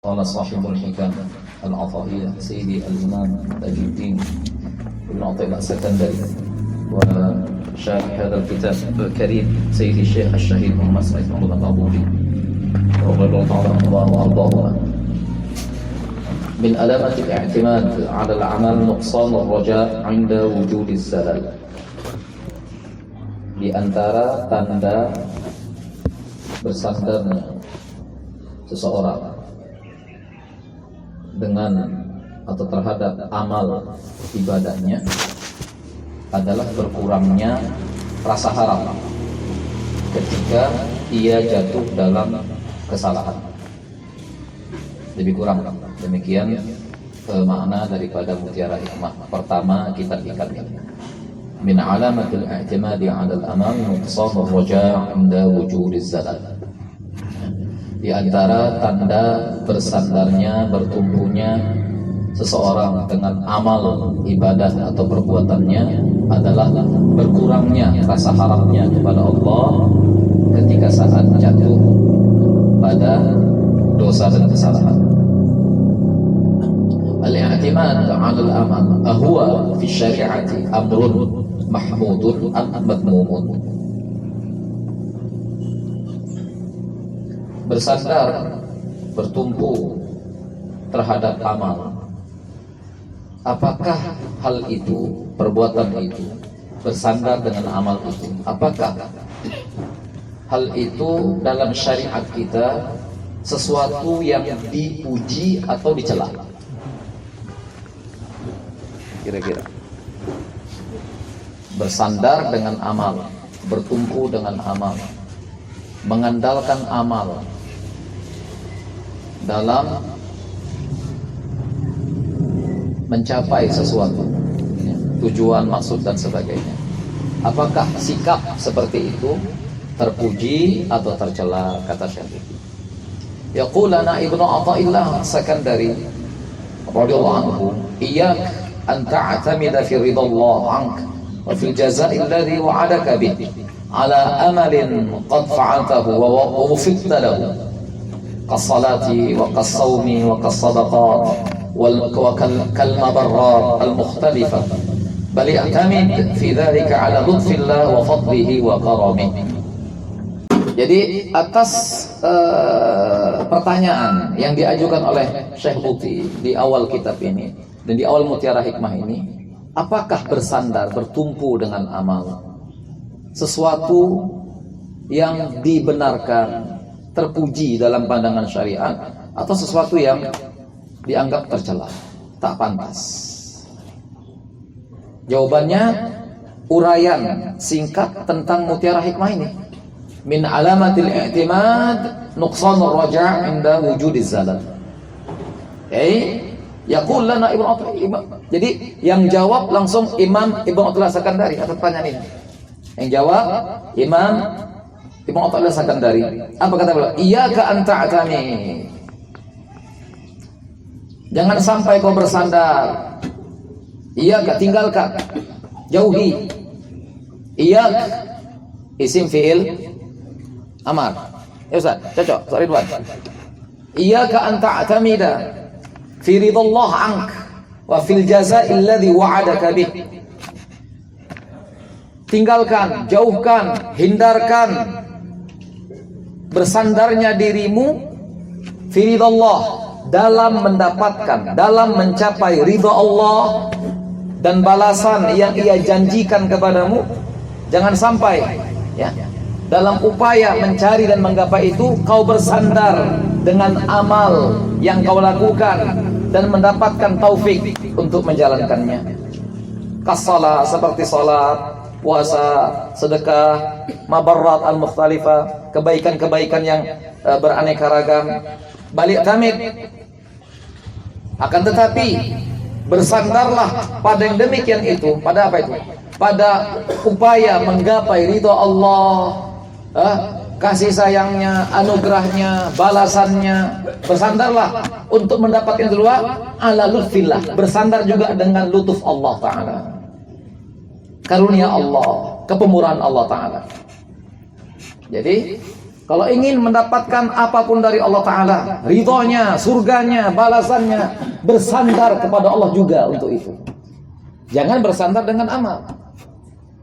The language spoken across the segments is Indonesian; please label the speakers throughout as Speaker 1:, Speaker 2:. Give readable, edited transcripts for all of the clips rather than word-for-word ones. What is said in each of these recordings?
Speaker 1: قال صاحب الحكم العطائية سيدي الإمام تاج الدين ابن عطية السكندري وشارح هذا الكتاب الكريم سيدي الشيخ الشهيد محمد سعيد محمود الأبوذي رضي الله تعالى عنه وأرضاهما. من علامة الاعتماد على العمل نقصان الرجاء عند وجود الزلل. Di antara tanda bersandarnya seseorang dengan atau terhadap amal ibadahnya adalah berkurangnya rasa harap ketika ia jatuh dalam kesalahan. Lebih kurang demikian makna daripada mutiara hikmah pertama kitab ini. Min alamatil i'timadi 'ala al-amal nuqsan ar-raja' 'inda wujud az-zalal. Di antara tanda bersandarnya, bertumbuhnya seseorang dengan amal ibadah atau perbuatannya adalah berkurangnya rasa harapnya kepada Allah ketika saat jatuh pada dosa dan kesalahan. Al-i'timad 'ala al-amal huwa fi syari'ati amrun mahmudun am madmumun. Bersandar, bertumpu terhadap amal. Apakah hal itu, perbuatan itu, bersandar dengan amal itu? Apakah hal itu dalam syariat kita sesuatu yang dipuji atau dicela? Kira-kira. Bersandar dengan amal, bertumpu dengan amal, mengandalkan amal dalam mencapai sesuatu, tujuan, maksud dan sebagainya. Apakah sikap seperti itu terpuji atau tercela? Kata Syekh. Yaqulana Ibnu Athaillah Sakandari radhiyallahu anhu, "Iyyak an ta'tamida fi ridallah 'anka wa fil jazaa'i alladhi wa'adaka bih ala amalin qad fa'altahu wa wufiqta lahu kas-salati wa kas-sawmi wa kas-sadaqat wa kal-mabarrat al-mukhtalifah bal i'tamid fi dhalika ala lutfillah wa fadlihi wa karamih." Jadi atas pertanyaan yang diajukan oleh Syekh Muti di awal kitab ini dan di awal Mutiara Hikmah ini, apakah bersandar, bertumpu dengan amal sesuatu yang dibenarkan, terpuji dalam pandangan syariat, atau sesuatu yang dianggap tercela, tak pantas? Jawabannya uraian singkat tentang Mutiara Hikmah ini. Min alamatil i'timad nuqsanur raja' 'inda wujudiz zalal. Yaqul lana Ibnu Athaillah. Jadi yang jawab langsung Imam Ibnu Athaillah Sakandari atas pertanyaan ini. Yang jawab Imam Ibnu Athaillah Sakandari. Apa kata beliau? Iyyaka an ta'tami. Jangan sampai kau bersandar. Iyyaka, tinggalkan, jauhi. Iyyak isim fi'il amar. Ya Ustaz, cocok, Ustaz Ridwan. Iyyaka an ta'tamida fi ridallah 'ank wa fil jazaa'i alladhi wa'adaka bih. Tinggalkan, jauhkan, hindarkan bersandarnya dirimu fi ridallah, dalam mendapatkan, dalam mencapai ridha Allah dan balasan yang Ia janjikan kepadamu. Jangan sampai ya, dalam upaya mencari dan menggapai itu kau bersandar dengan amal yang kau lakukan dan mendapatkan taufik untuk menjalankannya. Kas-shalah, seperti salat, puasa, sedekah, mabarrat al-mukhtalifah, kebaikan-kebaikan yang beraneka ragam. Balik tamid. Akan tetapi bersandarlah pada yang demikian itu. Pada apa itu? Pada upaya menggapai ridha Allah, kasih sayangnya, anugerahnya, balasannya. Bersandarlah untuk mendapatkan itu ala lutfillah. Bersandar juga dengan lutuf Allah Ta'ala, karunia Allah, kepemurahan Allah Ta'ala. Jadi Kalau ingin mendapatkan apapun dari Allah Ta'ala, ridhonya, surganya, balasannya, bersandar kepada Allah juga untuk itu. Jangan bersandar dengan amal.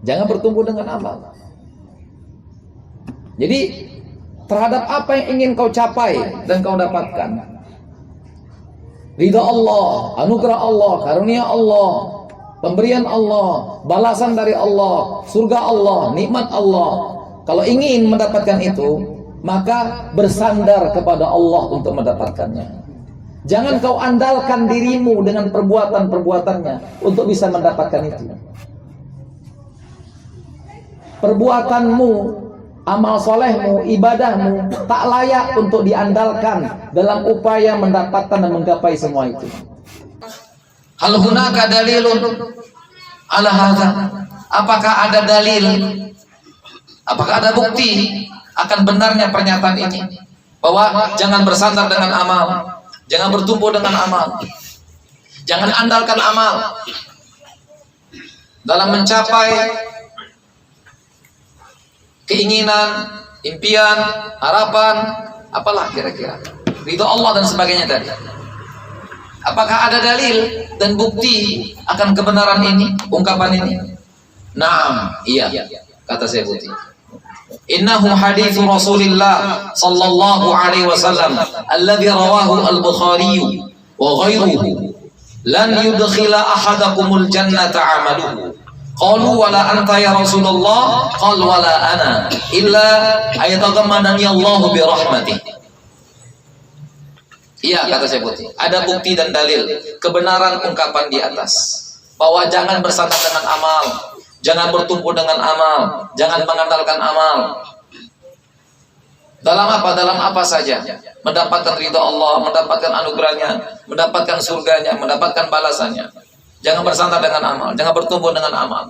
Speaker 1: Jangan bertumbuh dengan amal. Jadi, terhadap apa yang ingin kau capai dan kau dapatkan, ridha Allah, anugerah Allah, karunia Allah, pemberian Allah, balasan dari Allah, surga Allah, nikmat Allah. Kalau ingin mendapatkan itu, maka bersandar kepada Allah untuk mendapatkannya. Jangan kau andalkan dirimu dengan perbuatan-perbuatannya untuk bisa mendapatkan itu. Perbuatanmu, amal solehmu, ibadahmu tak layak untuk diandalkan dalam upaya mendapatkan dan menggapai semua itu. Hal hunaka dalilun ala hadza? Apakah ada dalil? Apakah ada bukti akan benarnya pernyataan ini, bahwa jangan bersandar dengan amal, jangan bertumbuh dengan amal, jangan andalkan amal dalam mencapai keinginan, impian, harapan, apalah kira-kira, ridho Allah dan sebagainya tadi. Apakah ada dalil dan bukti akan kebenaran ini, ungkapan ini? Naam, iya, kata saya putih. Innahu hadithu Rasulillah sallallahu alaihi wasallam alladhi rawahu al-Bukhari wa ghairuhu lan yudkhila ahadakumul jannata amaluhu. Qalu wala anta ya Rasulullah, qal wala ana illa ayataghammadani Allah bi rahmatih. Iya, kata saya putih, ada bukti dan dalil kebenaran ungkapan di atas, bahwa jangan bersandar dengan amal, jangan bertumpu dengan amal, jangan mengandalkan amal. Dalam apa? Dalam apa saja. Mendapatkan ridha Allah, mendapatkan anugerahnya, mendapatkan surganya, mendapatkan balasannya. Jangan bersandar dengan amal, jangan bertumpu dengan amal.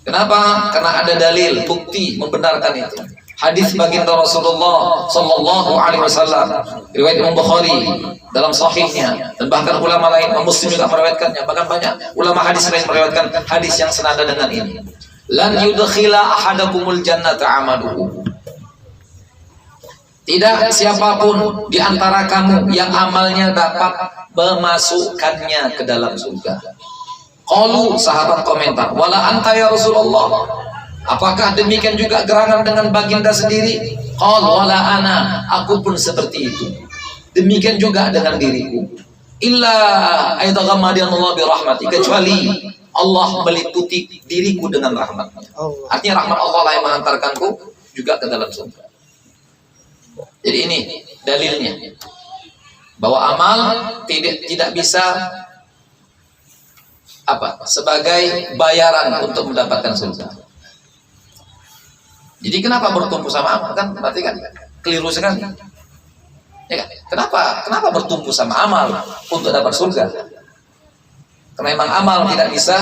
Speaker 1: Kenapa? Karena ada dalil, bukti membenarkan itu. Hadis baginda Rasulullah sallallahu alaihi wasallam, riwayat Imam Bukhari dalam sahihnya, dan bahkan ulama lain, Muslim juga meriwayatkannya. Bahkan banyak ulama hadis lain meriwayatkan hadis yang senada dengan ini. Lan yudkhila ahadakumul jannata amaluhu. Tidak siapapun di antara kamu yang amalnya dapat memasukkannya ke dalam surga. Qalu, sahabat komentar, wala anta ya Rasulullah, apakah demikian juga gerangan dengan baginda sendiri? Qal wala ana, aku pun seperti itu. Demikian juga dengan diriku. Illa ayataghammadani Allah bi rahmati, kecuali Allah meliputi diriku dengan rahmatnya. Artinya rahmat Allah lah yang mengantarkanku juga ke dalam surga. Jadi ini dalilnya, bahwa amal tidak bisa sebagai bayaran untuk mendapatkan surga. Jadi kenapa bertumpu sama amal? Kan berarti kan keliru sekali. Ya kan? Kenapa bertumpu sama amal untuk dapat surga? Karena memang amal tidak bisa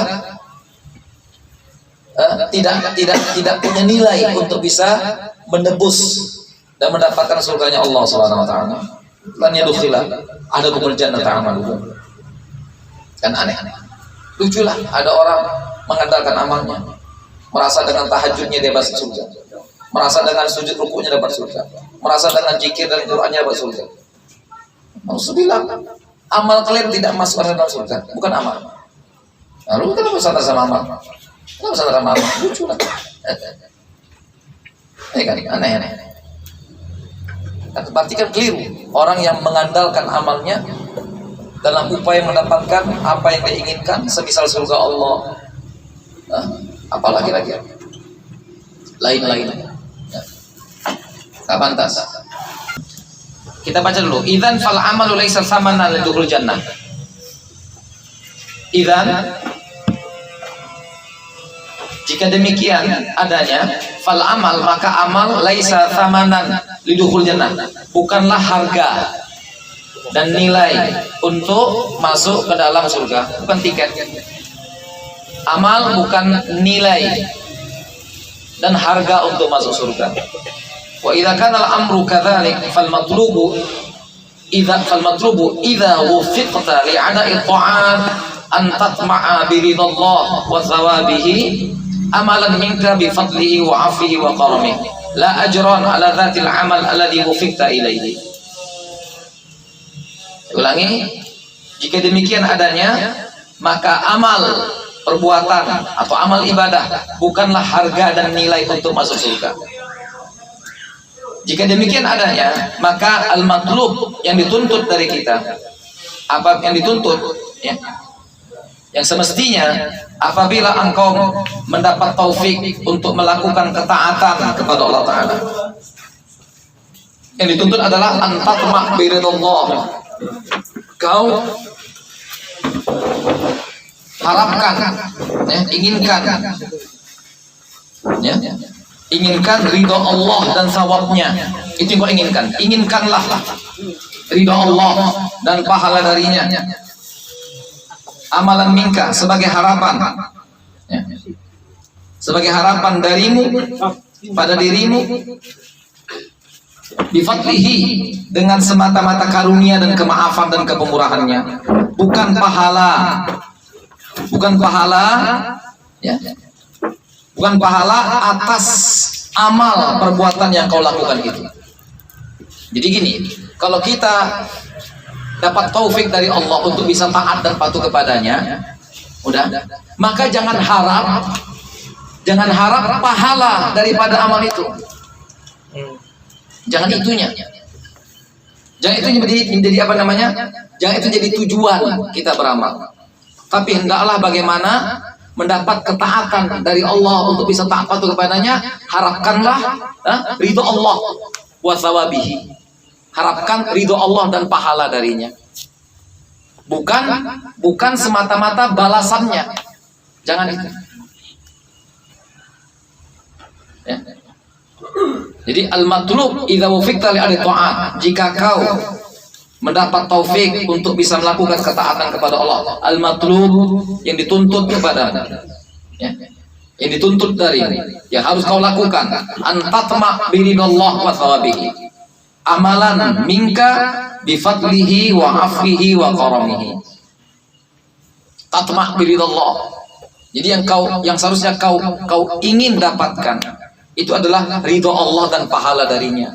Speaker 1: tidak punya nilai untuk bisa menebus dan mendapatkan surganya Allah Subhanahu wa taala. Lan yadkhila ahadakumul jannata amaluhu. Kan aneh. Luculah ada orang mengandalkan amalnya, merasa dengan tahajudnya dia dapat surga, merasa dengan sujud rukuknya dapat surga, merasa dengan zikir dan Qur'annya dapat surga. Rasul bilang, amal kalian tidak masuk ke dalam surga, bukan amal. Lalu kenapa bersandar sama amal? Kenapa bersandar sama amal? Luculah. Ini kan aneh-aneh. Berarti kan keliru orang yang mengandalkan amalnya dalam upaya mendapatkan apa yang diinginkan, semisal surga Allah. Apalagi lagi lain-lain. Tak pantas. Kita baca dulu. Idzan fal amalu laisa samanan lidukhul jannah. Idzan, jika demikian adanya, fal amal, maka amal laisa samanan lidukhul jannah, bukanlah harga dan nilai untuk masuk ke dalam surga, bukan tiket. Amal bukan nilai dan harga untuk masuk surga. Wa idza kana al-amru kadzalik fal matlubu idza wufiqta li 'ada'i ta'at an tatma'a bi ridallah wa thawabihi amalan minka bi fadlihi wa 'afihi wa karamihi. la ajran ala dzatil amal alladhi wufiqta ilaihi. Ulangi, jika demikian adanya, maka amal perbuatan atau amal ibadah bukanlah harga dan nilai untuk masuk surga. Jika demikian adanya, maka al-matlub yang dituntut dari kita, apa yang dituntut, ya, yang semestinya apabila engkau mendapat taufik untuk melakukan ketaatan kepada Allah Ta'ala, yang dituntut adalah antatma' biridallah. Kau harapkan, ya, inginkan, ya, inginkan ridho Allah dan sawabnya. Itu yang kau inginkan. Inginkanlah ridho Allah dan pahala darinya. Amalan minka sebagai harapan, ya, sebagai harapan darimu pada dirimu, bifadlihi, dengan semata-mata karunia dan kemaafan dan kepemurahannya, bukan pahala, bukan pahala, ya, bukan pahala atas amal perbuatan yang kau lakukan itu. Jadi gini, kalau kita dapat taufik dari Allah untuk bisa taat dan patuh kepadanya, udah, maka jangan harap pahala daripada amal itu. Jangan itunya. Jangan itu menjadi apa namanya? Jangan itu jadi tujuan kita beramal. Tapi hendaklah bagaimana mendapat ketaatan dari Allah untuk bisa taat patuh kepadanya. Harapkanlah ridho Allah wa thawabihi. Harapkan ridho Allah dan pahala darinya. Bukan semata-mata balasannya. Jangan itu. Ya. Jadi al-matlub idza wufiqta li ta'at, jika kau mendapat taufik untuk bisa melakukan ketaatan kepada Allah, al-matlub yang dituntut kepada, ya, yang dituntut dari, yang harus kau lakukan, antatma biridallah wa thawabihi, amalan minka bifadlihi wa afwihi wa karamihi. Tatma biridallah. Jadi yang seharusnya kau ingin dapatkan itu adalah ridho Allah dan pahala darinya.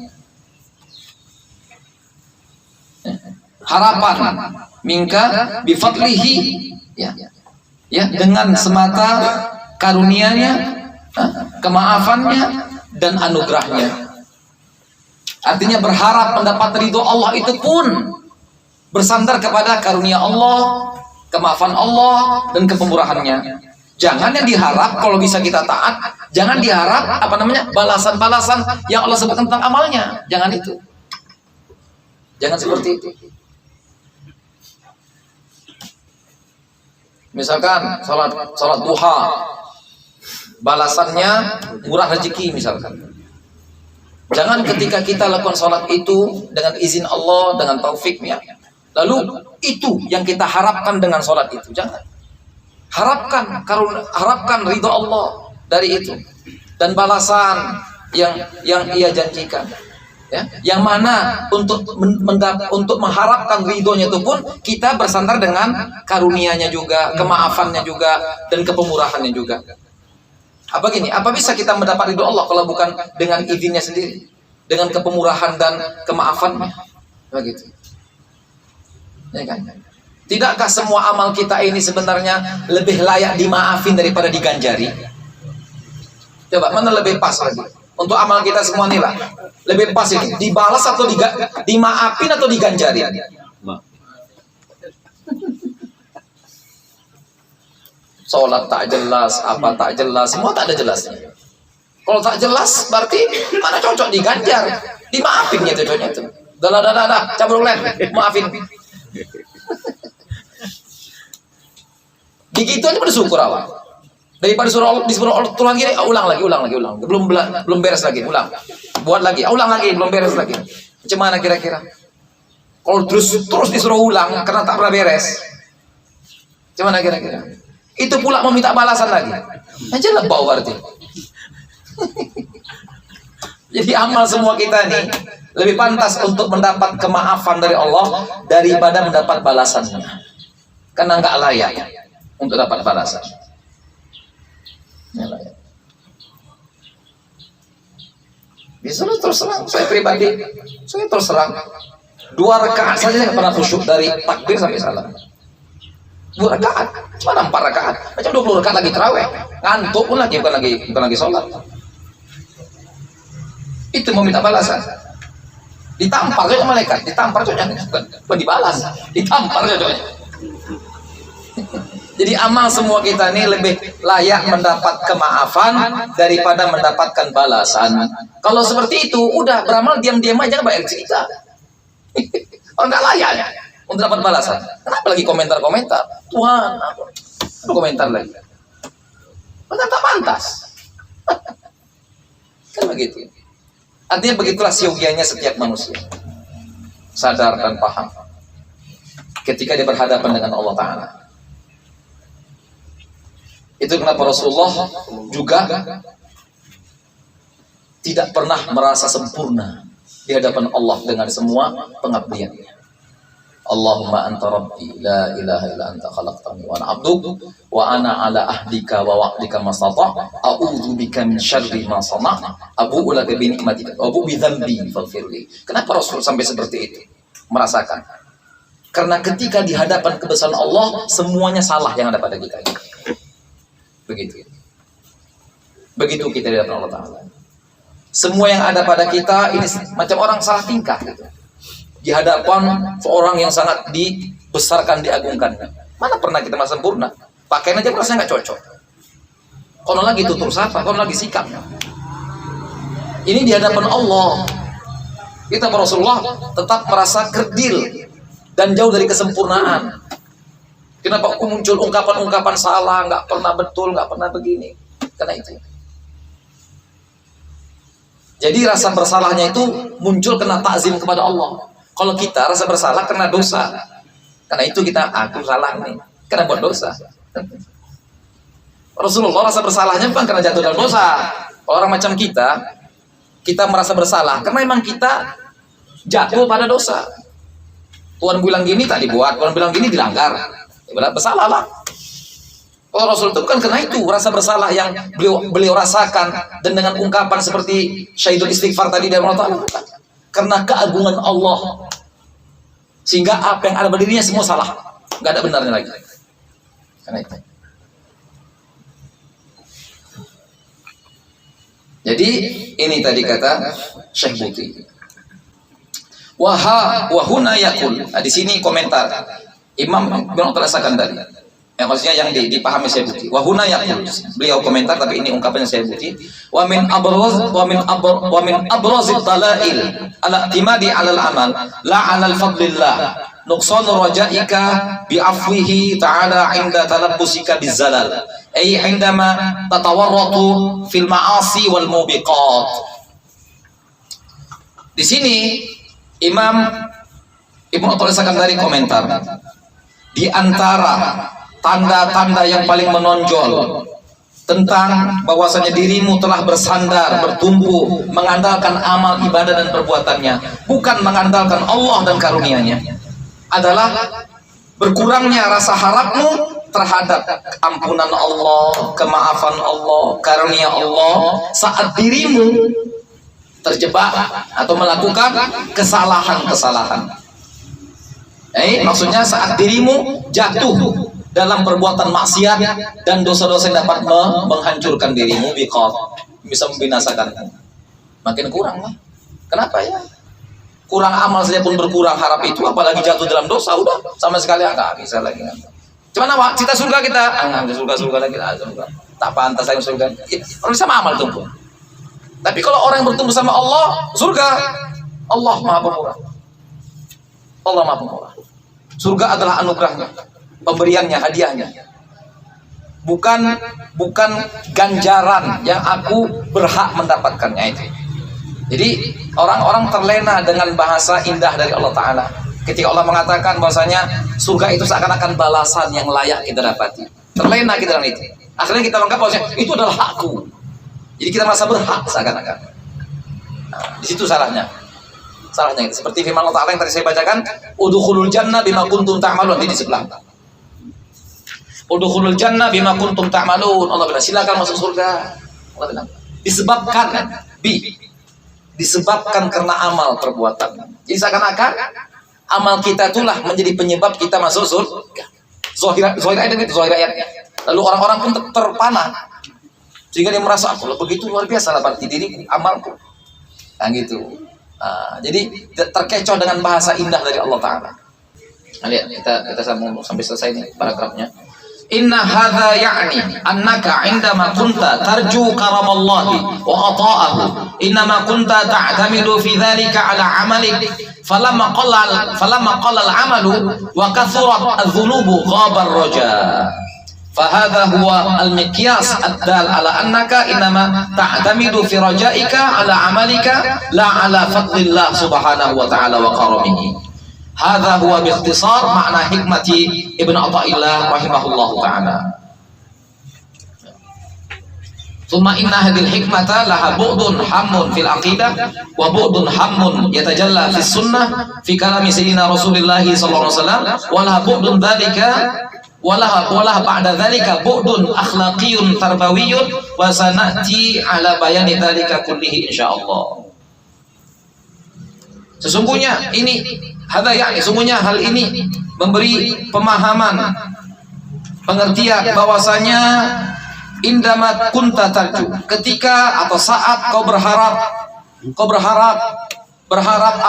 Speaker 1: Harapan minka bifadlihi, ya, ya, dengan semata karunia-Nya, kemaafannya dan anugerahnya. Artinya berharap mendapat ridho Allah itu pun bersandar kepada karunia Allah, kemaafan Allah dan kepemurahannya. Jangan yang diharap kalau bisa kita taat, jangan diharap apa namanya balasan-balasan yang Allah sebutkan tentang amalnya. Jangan itu. Jangan seperti itu. Misalkan salat duha, balasannya murah rezeki misalkan. Jangan ketika kita lakukan salat itu dengan izin Allah, dengan taufiknya, lalu itu yang kita harapkan dengan salat itu. Jangan. Harapkan ridho Allah dari itu dan balasan yang ia janjikan, ya, yang mana untuk mengharapkan ridhonya itu pun kita bersandar dengan karunia-Nya juga, kemaafannya juga dan kepemurahannya juga. Apa gini? Apa bisa kita mendapat ridho Allah kalau bukan dengan izinnya sendiri, dengan kepemurahan dan kemaafannya, begitu, ya kan? Tidakkah semua amal kita ini sebenarnya lebih layak dimaafin daripada diganjari? Coba, mana lebih pas lagi? Untuk amal kita semua nih lah, lebih pas ini, dibalas atau dimaafin atau diganjari? Sholat tak jelas, apa tak jelas, semua tak ada jelasnya. Kalau tak jelas, berarti mana cocok diganjar? Dimaafin ya cocoknya itu. Dah, cabut len, maafin. Begitu aja bersyukur awak. Daripada disuruh Allah ulang lagi, ulang lagi. Belum beres lagi, ulang. Buat lagi, ulang lagi, belum beres lagi. Macam mana kira-kira? Kalau terus disuruh ulang karena tak pernah beres. Macam mana kira-kira? Itu pula mau minta balasan lagi. Aja lah bau berarti. Jadi amal semua kita nih lebih pantas untuk mendapat kemaafan dari Allah daripada mendapat balasannya. Karena nggak layak untuk dapat balasan. Bisa lu terus terang, saya pribadi, saya terus terang 2 rakaat saja saya pernah khusyuk dari takbir sampai salam. 2 rakaat, cuma 4 rakaat, macam 20 rakaat lagi terawih, ngantuk pun lagi bukan lagi sholat. Itu mau minta balasan, ditampar saja malaikat, ditampar saja, bukan dibalas, ditampar saja. Jadi amal semua kita ini lebih layak mendapat kemaafan daripada mendapatkan balasan. Kalau seperti itu, udah beramal diam-diam aja, bayar cerita. Orang nggak layak untuk dapat balasan. Kenapa lagi komentar-komentar? Tuhan, apa komentar lagi? Maka tak pantas. Kan begitu. Artinya begitulah siogianya setiap manusia. Sadar dan paham. Ketika dia berhadapan dengan Allah Ta'ala. Itu kenapa Rasulullah juga tidak pernah merasa sempurna di hadapan Allah dengan semua pengabdiannya. Allahumma anta rabbi la ilaha illa anta khalaqtani wa ana abduk wa ana ala ahdika wa wa'dika mastata' a'udzu bika min syarri ma sana' abu'u laka bi ni'matika wa abu'u bi dzambi faghfirli. Kenapa Rasul sampai seperti itu? Merasakan. Karena ketika di hadapan kebesaran Allah semuanya salah yang ada pada kita. Begitu kita di hadapan Allah Ta'ala. Semua yang ada pada kita ini macam orang salah tingkah gitu. Di hadapan seorang yang sangat dibesarkan, diagungkan. Mana pernah kita merasa sempurna? Pakaian aja rasanya nggak cocok. Kalau lagi tutur sapa, kalau lagi sikap. Ini di hadapan Allah. Kita Rasulullah tetap merasa kerdil dan jauh dari kesempurnaan. Kenapa muncul ungkapan-ungkapan salah, nggak pernah betul, nggak pernah begini? Karena itu. Jadi rasa bersalahnya itu muncul karena takzim kepada Allah. Kalau kita rasa bersalah karena dosa. Karena itu aku salah nih, karena buat dosa. Rasulullah rasa bersalahnya bukan karena jatuh dalam dosa. Orang macam kita merasa bersalah karena memang kita jatuh pada dosa. Tuhan bilang gini tak dibuat, Tuhan bilang gini dilanggar. Bersalah lah. Kalau Rasul itu bukan karena itu rasa bersalah yang beliau rasakan dan dengan ungkapan seperti syahidul istighfar tadi dari Allah Ta'ala, karena keagungan Allah sehingga apa yang ada pada dirinya semua salah, nggak ada benarnya lagi. Karena itu. Jadi ini tadi kata Syekh Buti. Wahuna yakul. Nah, di sini komentar Imam Ibnu Athaillah tadi. Yang maksudnya yang dipahami Syekh Buti. Wahuna yakul. Beliau komentar tapi ini ungkapannya Syekh Buti. Wa min abrazid dalail ala timadi ala al-amal la ala al-fadlillah. Nuqsan rajaika bi'afwihi ta'ala 'inda talabbusika bizalal. Ay 'indama tatawarratu fil ma'asi wal mubiqat. Di sini Imam Ibnu Athaillah dari komentar, di antara tanda-tanda yang paling menonjol tentang bahwasanya dirimu telah bersandar, bertumbuh, mengandalkan amal ibadah dan perbuatannya, bukan mengandalkan Allah dan karunia-Nya, adalah berkurangnya rasa harapmu terhadap ampunan Allah, kemaafan Allah, karunia Allah saat dirimu terjebak atau melakukan kesalahan-kesalahan. Maksudnya saat dirimu jatuh dalam perbuatan maksiat dan dosa-dosa yang dapat menghancurkan dirimu, bisa membinasakan, makin kurang lah. Kenapa ya? Kurang amal saja pun berkurang harap itu, apalagi jatuh dalam dosa, udah sama sekali nggak bisa lagi. Cuman apa? Cita surga kita, surga lagi, surga. Tak pantas lagi surga. Orang sama amal tumpul. Tapi kalau orang yang bertumbuh sama Allah, surga, Allah Maha Pemurah. Allah Maha Pemurah. Surga adalah anugerahnya, pemberiannya, hadiahnya. Bukan ganjaran yang aku berhak mendapatkannya itu. Jadi orang-orang terlena dengan bahasa indah dari Allah Ta'ala. Ketika Allah mengatakan bahwasanya surga itu seakan-akan balasan yang layak kita dapati. Terlena kita dengan itu. Akhirnya kita menganggap bahwasanya itu adalah hakku. Jadi kita merasa berhak seakan-akan. Nah, di situ salahnya. Salahnya itu. Seperti firman Allah Ta'ala yang tadi saya bacakan, udkhulul jannah bima kuntum ta'malun, di sebelah. Udkhulul jannah bima kuntum ta'malun. Allah bilang silakan masuk surga. Allah bilang disebabkan
Speaker 2: disebabkan karena amal perbuatan. Jadi seakan-akan amal kita itulah menjadi penyebab kita masuk surga. Zahir ayat itu, zahir ayat. Lalu orang-orang pun terpana sehingga dia merasa kalau begitu luar biasa lah berarti diriku, amalku. Nah gitu. Jadi terkecoh dengan bahasa indah dari Allah Ta'ala. Nah, lihat, kita sambung sampai selesai nih paragrafnya. Inna hadza ya'ni annaka 'indama kunta tarju karamallahi wa ata'ahu innama kunta ta'tamidu fi dzalika 'ala 'amalik falamma qalla al-'amalu wa kathurat adh-dhunubu ghaba ar-raja fahadha huwa al-miqyas ad-dal 'ala annaka innama ta'tamidu fi raja'ika 'ala 'amalika la 'ala fadlillah subhanahu wa ta'ala wa karamihi. Hadza huwa biikhtisar makna hikmati Ibnu Athaillah rahimahullahu taala. Tsumma inna hadhil hikmata laha bu'dun hammun fil aqidah wa bu'dun hammun yatajalla fis sunnah fi kalami sayyidina Rasulillah sallallahu alaihi wasallam wa laha bu'dun dzalika wa laha ba'da dzalika bu'dun akhlaqiyyun tarbawiyyun wa sanati ala bayani dzalika kullihi insyaallah. Sesungguhnya ini hadza yakni sesungguhnya hal ini memberi pemahaman pengertian bahwasanya indama kunta tarju ketika atau saat kau berharap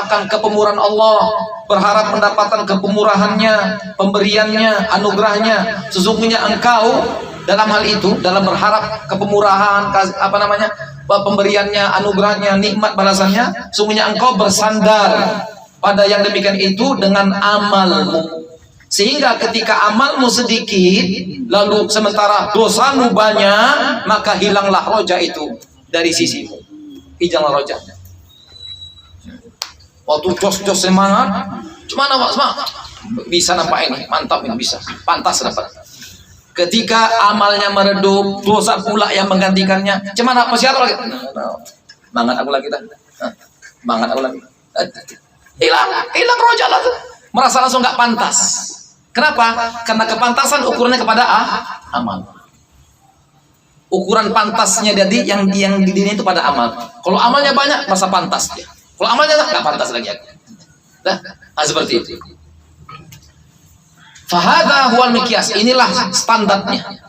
Speaker 2: akan kepemurahan Allah, berharap mendapatkan kepemurahannya, pemberiannya, anugerahnya. Sesungguhnya engkau dalam hal itu, dalam berharap kepemurahan, pemberiannya, anugerahnya, nikmat balasannya, sesungguhnya engkau bersandar pada yang demikian itu dengan amalmu. Sehingga ketika amalmu sedikit, lalu sementara dosamu banyak, maka hilanglah roja itu dari sisimu. Hilanglah rojanya. Waktu jos-jos semangat, cuma nampak semangat, bisa nampak ini, mantap ini bisa, pantas dapat. Ketika amalnya meredup, dosa pula yang menggantikannya, cuma apa siapa lagi? Semangat aku lagi dah, semangat aku lagi. Hilang roja lah tuh, merasa langsung nggak pantas. Kenapa? Karena kepantasan ukurannya kepada amal. Ukuran pantasnya jadi yang di dunia itu pada amal. Kalau amalnya banyak, masa pantas dia. Kalau amalnya nggak pantas lagi aku. Seperti itu. Fahadha huwal miqyas, inilah standarnya.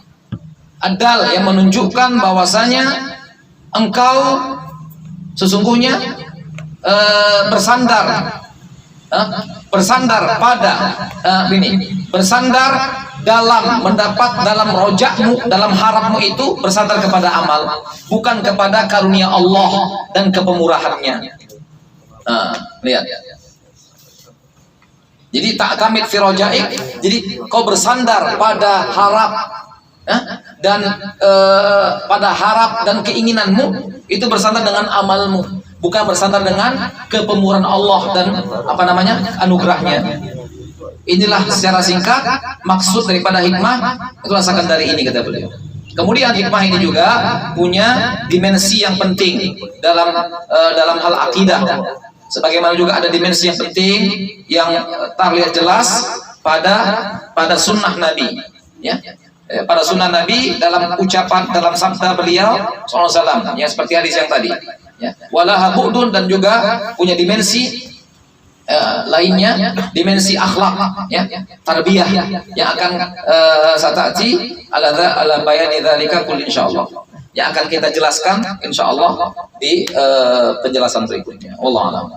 Speaker 2: Adal yang menunjukkan bahwasanya engkau sesungguhnya bersandar dalam mendapat dalam rojakmu, dalam harapmu itu bersandar kepada amal, bukan kepada karunia Allah dan kepemurahannya. Lihat. Jadi ta'tamid fi rajaik, jadi kau bersandar pada harap dan pada harap dan keinginanmu itu bersandar dengan amalmu, bukan bersandar dengan kepemurahan Allah dan anugerahnya. Inilah secara singkat maksud daripada hikmah, itu rasakan dari ini kata beliau. Kemudian hikmah ini juga punya dimensi yang penting dalam hal akidah. Sebagaimana juga ada dimensi yang penting yang terlihat jelas pada sunnah Nabi, ya. Pada sunnah Nabi dalam ucapan, dalam sabda beliau SAW, ya, seperti hadis yang tadi, ya. Walaha bu'dun, dan juga punya dimensi lainnya, dimensi akhlak, ya, tarbiyah yang akan satati ala bayani dzalika kul insyaallah, yang akan kita jelaskan insyaallah di penjelasan berikutnya. Wallahu a'lam.